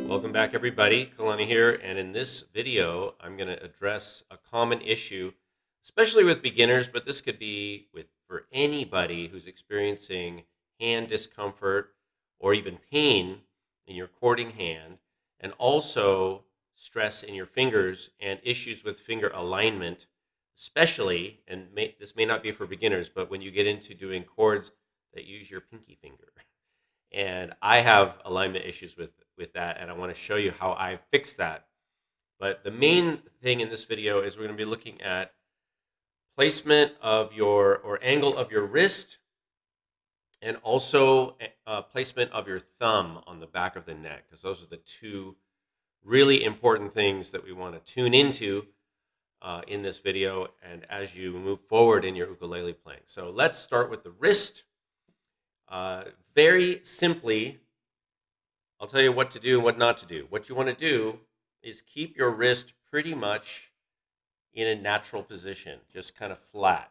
Welcome back, everybody. Kalani here, and in this video, I'm going to address a common issue, especially with beginners, but this could be for anybody who's experiencing hand discomfort or even pain in your chording hand, and also stress in your fingers and issues with finger alignment, especially, and this may not be for beginners, but when you get into doing chords that use your pinky finger. And I have alignment issues with that, and I want to show you how I fix that. But the main thing in this video is we're going to be looking at placement of or angle of your wrist, and also placement of your thumb on the back of the neck, because those are the two really important things that we want to tune into in this video and as you move forward in your ukulele playing. So let's start with the wrist. Very simply, I'll tell you what to do and what not to do. What you want to do is keep your wrist pretty much in a natural position, just kind of flat,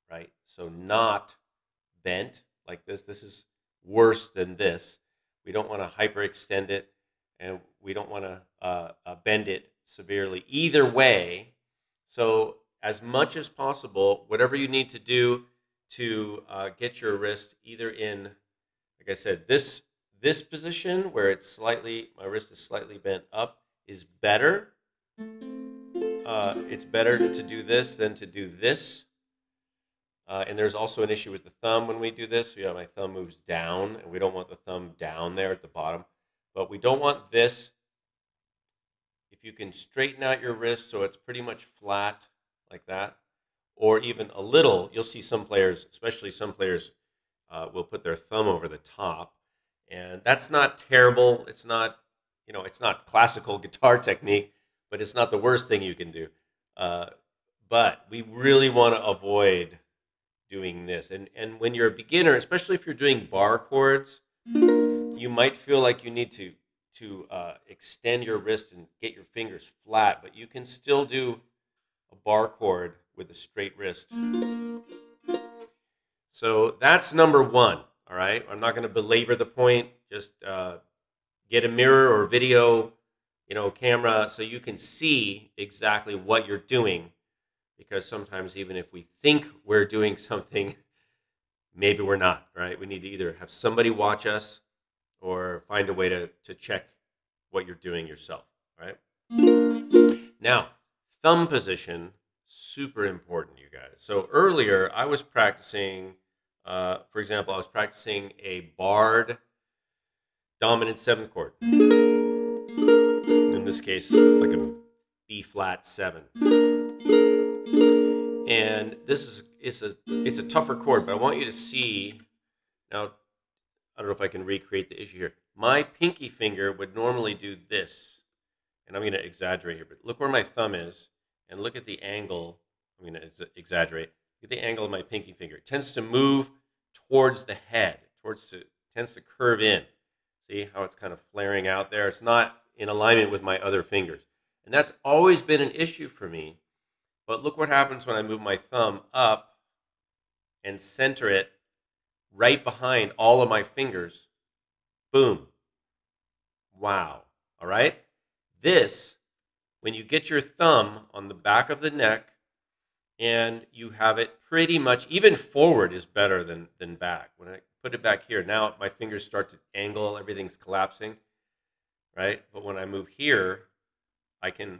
right? So not bent like this. This is worse than this. We don't want to hyperextend it, and we don't want to bend it severely either way. So as much as possible, whatever you need to do to get your wrist either in, like I said, this position where it's my wrist is slightly bent up is better. It's better to do this than to do this. And there's also an issue with the thumb when we do this. So, my thumb moves down, and we don't want the thumb down there at the bottom. But we don't want this. If you can straighten out your wrist so it's pretty much flat like that, or even a little, you'll see some players, especially some players, will put their thumb over the top. And that's not terrible. It's not, it's not classical guitar technique, but it's not the worst thing you can do. But we really want to avoid doing this. And when you're a beginner, especially if you're doing bar chords, you might feel like you need to extend your wrist and get your fingers flat, but you can still do a bar chord with a straight wrist. So that's number one, all right? I'm not going to belabor the point. Just get a mirror or video, camera, so you can see exactly what you're doing, because sometimes even if we think we're doing something, maybe we're not, right? We need to either have somebody watch us or find a way to check what you're doing yourself, right? Now, thumb position, super important, you guys. So earlier, I was practicing, for example, I was practicing a barred dominant 7th chord. In this case, like a B flat 7. And this it's a tougher chord, but I want you to see, now, I don't know if I can recreate the issue here. My pinky finger would normally do this, and I'm going to exaggerate here, but look where my thumb is, and look at the angle. I'm going to exaggerate. Look at the angle of my pinky finger. It tends to move towards the head, tends to curve in. See how it's kind of flaring out there? It's not in alignment with my other fingers. And that's always been an issue for me. But look what happens when I move my thumb up and center it right behind all of my fingers. Boom. Wow. All right? This, when you get your thumb on the back of the neck and you have it pretty much, even forward is better than back. When I put it back here, now my fingers start to angle, everything's collapsing, right? But when I move here, I can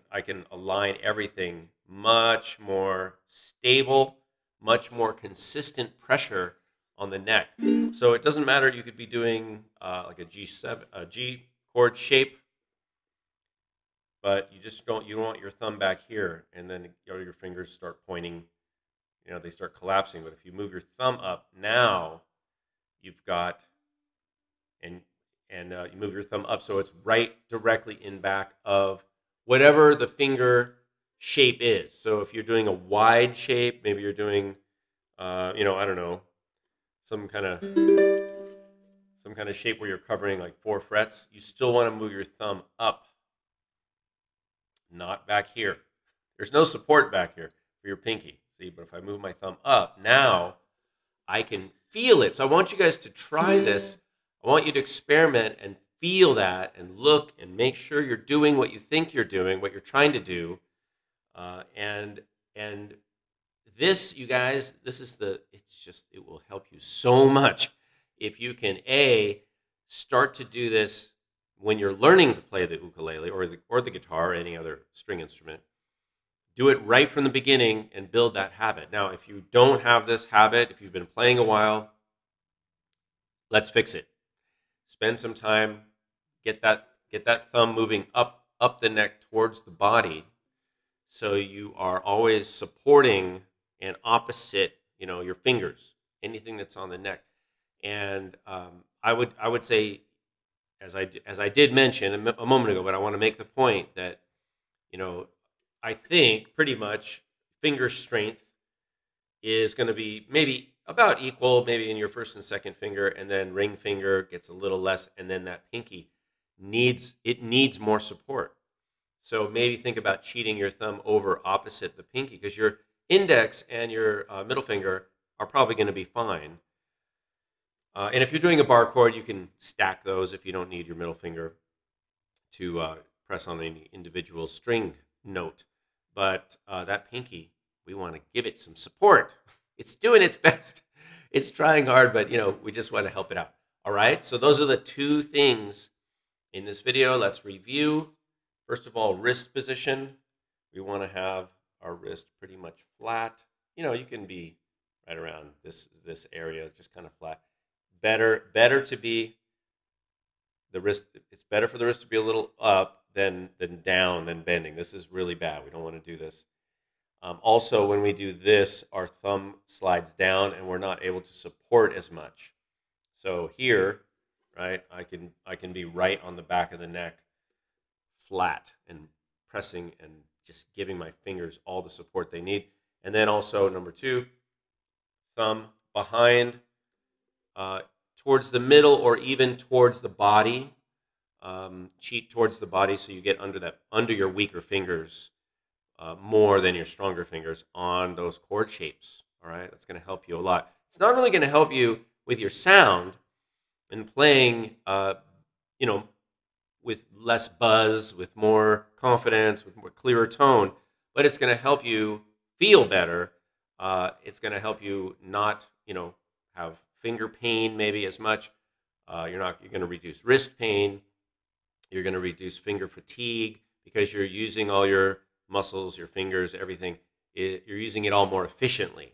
align everything much more stable, much more consistent pressure on the neck. So it doesn't matter. You could be doing like a G chord shape, but you don't want your thumb back here, and then your fingers start pointing. They start collapsing. But if you move your thumb up, now you've got, and you move your thumb up so it's right directly in back of whatever the finger shape is. So if you're doing a wide shape, maybe you're doing, I don't know, some kind of shape where you're covering like 4 frets, you still want to move your thumb up, not back here. There's no support back here for your pinky. See, but if I move my thumb up, now I can feel it. So I want you guys to try this. I want you to experiment and feel that and look and make sure you're doing what you think you're doing, what you're trying to do. And this, you guys, it will help you so much if you can start to do this when you're learning to play the ukulele or the guitar or any other string instrument. Do it right from the beginning and build that habit. Now, if you don't have this habit, if you've been playing a while, let's fix it. Spend some time, get that thumb moving up the neck towards the body, so you are always supporting and opposite, your fingers, anything that's on the neck. And I would say, as I did mention a moment ago, but I want to make the point that, I think pretty much finger strength is going to be maybe about equal, maybe in your first and second finger, and then ring finger gets a little less, and then that pinky needs more support. So maybe think about cheating your thumb over opposite the pinky, because your index and your middle finger are probably going to be fine. And if you're doing a bar chord, you can stack those if you don't need your middle finger to press on any individual string note. But that pinky, we want to give it some support. It's doing its best. It's trying hard, but we just want to help it out. All right, so those are the two things in this video. Let's review. First of all, wrist position. We want to have our wrist pretty much flat. You can be right around this area, just kind of flat. Better to be the wrist. It's better for the wrist to be a little up than down, than bending. This is really bad. We don't want to do this. Also, when we do this, our thumb slides down and we're not able to support as much. So here, right, I can be right on the back of the neck, flat, and pressing and just giving my fingers all the support they need. And then also, number two, thumb behind, towards the middle or even towards the body. Cheat towards the body so you get under your weaker fingers more than your stronger fingers on those chord shapes. All right, that's going to help you a lot. It's not only going to help you with your sound and playing, with less buzz, with more confidence, with more clearer tone, but it's going to help you feel better. It's going to help you not, have finger pain maybe as much. You're going to reduce wrist pain. You're going to reduce finger fatigue because you're using all your muscles, your fingers, everything. You're using it all more efficiently,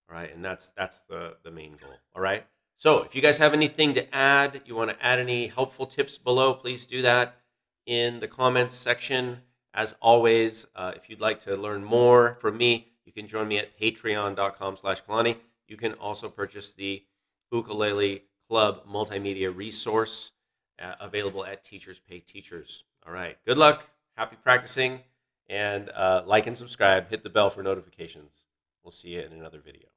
all right? And that's the main goal, all right? So if you guys have anything to add, you want to add any helpful tips below, please do that in the comments section. As always, if you'd like to learn more from me, you can join me at patreon.com/Kalani. You can also purchase the Ukulele Club multimedia resource available at Teachers Pay Teachers. All right, good luck, happy practicing, and like and subscribe, hit the bell for notifications. We'll see you in another video.